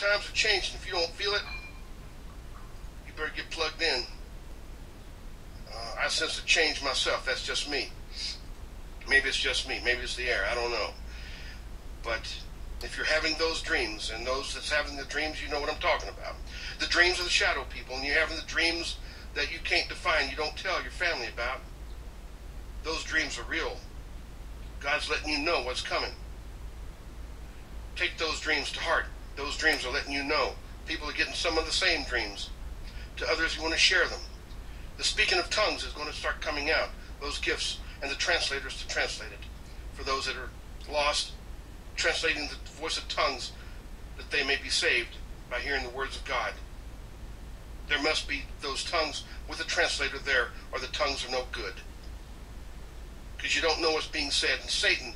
times are changing. If you don't feel it, you better get plugged in. I sense a change myself. That's just me. Maybe it's just me. Maybe it's the air. I don't know. But if you're having those dreams, and those that's having the dreams, you know what I'm talking about. The dreams of the shadow people, and you're having the dreams that you can't define, you don't tell your family about. Those dreams are real. God's letting you know what's coming. Take those dreams to heart. Those dreams are letting you know. People are getting some of the same dreams. To others, you want to share them. The speaking of tongues is going to start coming out. Those gifts, and the translators to translate it. For those that are lost, translating the voice of tongues, that they may be saved by hearing the words of God. There must be those tongues with a translator there, or the tongues are no good. Because you don't know what's being said. And Satan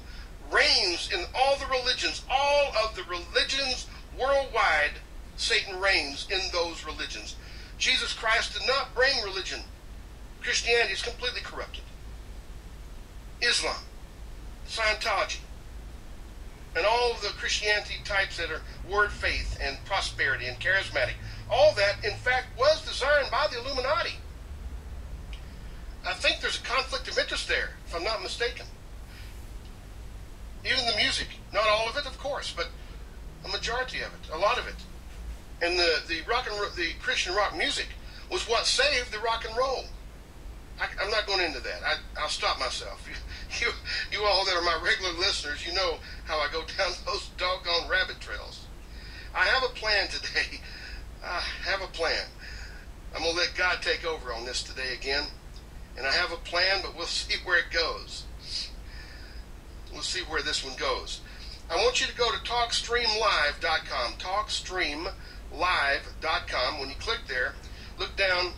reigns in all the religions, all of the religions worldwide. Satan reigns in those religions. Jesus Christ did not bring religion. Christianity is completely corrupted. Islam, Scientology, and all of the Christianity types that are word faith and prosperity and charismatic, all that, in fact, was designed by the Illuminati. I think there's a conflict of interest there, if I'm not mistaken. Even the music, not all of it, of course, but a majority of it, a lot of it. And the Christian rock music was what saved the rock and roll. I'm not going into that. I'll stop myself. You all that are my regular listeners, you know how I go down those doggone rabbit trails. I have a plan today. I have a plan. I'm going to let God take over on this today again. And I have a plan, but we'll see where it goes. We'll see where this one goes. I want you to go to TalkStreamLive.com. TalkStreamLive.com. When you click there, look down,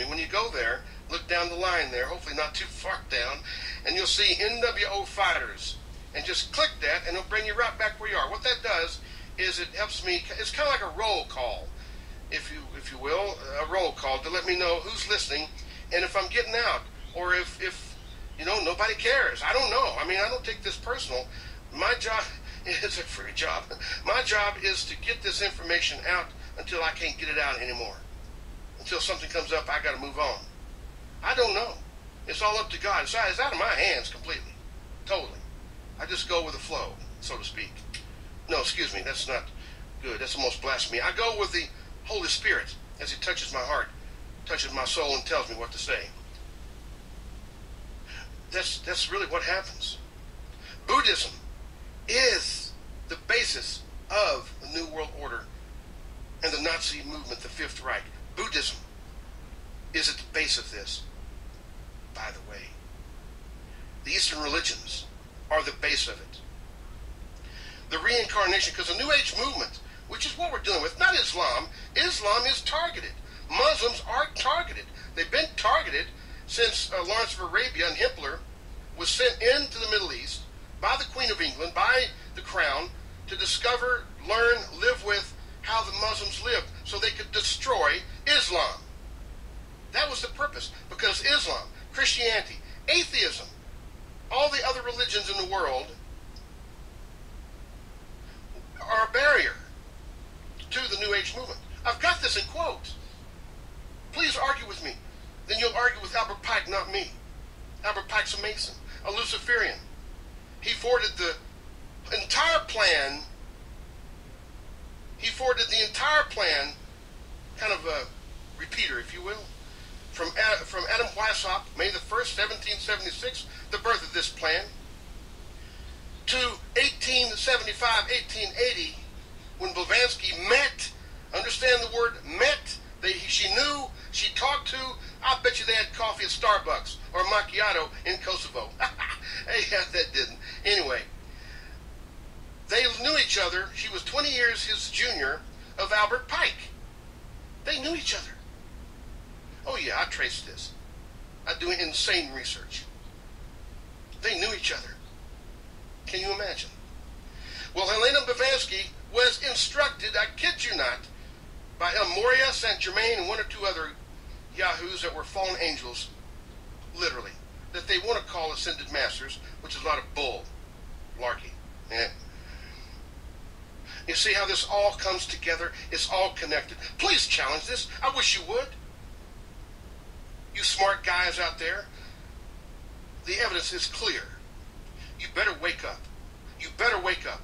when you go there, look down the line there, hopefully not too far down, and you'll see NWO Fighters. And just click that, and it'll bring you right back where you are. What that does is it helps me, it's kind of like a roll call, if you will, a roll call to let me know who's listening, and if I'm getting out, or if nobody cares. I don't know. I mean, I don't take this personal. My job is a free job. My job is to get this information out until I can't get it out anymore. Until something comes up, I got to move on. I don't know. It's all up to God. It's out of my hands completely. Totally. I just go with the flow, so to speak. No, excuse me. That's not good. That's almost blasphemy. I go with the Holy Spirit as He touches my heart, touches my soul, and tells me what to say. That's really what happens. Buddhism is the basis of the New World Order and the Nazi movement, the Fifth Reich. Buddhism is at the base of this, by the way. The Eastern religions are the base of it. The reincarnation, because the New Age movement, which is what we're dealing with, not Islam. Islam is targeted. Muslims are targeted. They've been targeted since Lawrence of Arabia and Hitler was sent into the Middle East by the Queen of England, by the Crown, to discover, learn, live with how the Muslims lived so they could destroy Islam. That was the purpose, because Islam, Christianity, atheism, all the other religions in the world are a barrier to the New Age movement. I've got this in quotes. Please argue with me. Then you'll argue with Albert Pike, not me. Albert Pike's a Mason, a Luciferian. He forwarded the entire plan. He forwarded the entire plan, kind of a repeater, if you will, from Adam Weishaupt, May the 1st, 1776, the birth of this plan, to 1875, 1880, when Blavatsky met, understand the word met, she knew, she talked to, I bet you they had coffee at Starbucks or macchiato in Kosovo. Yeah, that didn't. Anyway, they knew each other. She was 20 years his junior of Albert Pike. They knew each other. Oh yeah, I traced this. I do insane research. They knew each other. Can you imagine? Well, Helena Blavatsky was instructed, I kid you not, by El Moria, Saint Germain, and one or two other yahoos that were fallen angels, literally, that they want to call ascended masters, which is a lot of bull, larky. You see how this all comes together? It's all connected. Please challenge this. I wish you would. You smart guys out there, the evidence is clear. You better wake up. You better wake up.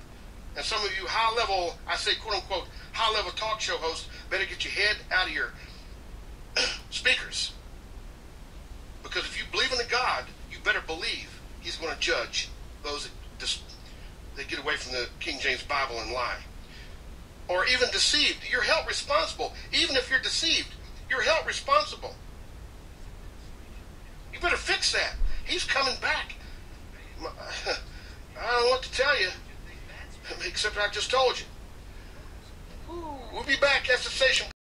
And some of you high-level, I say quote-unquote, high-level talk show hosts better get your head out of your speakers. Because if you believe in a God, you better believe he's going to judge those that get away from the King James Bible and lie. Or even deceived. You're held responsible. Even if you're deceived, you're held responsible. You better fix that. He's coming back. I don't know what to tell you, except I just told you. We'll be back. That's the station.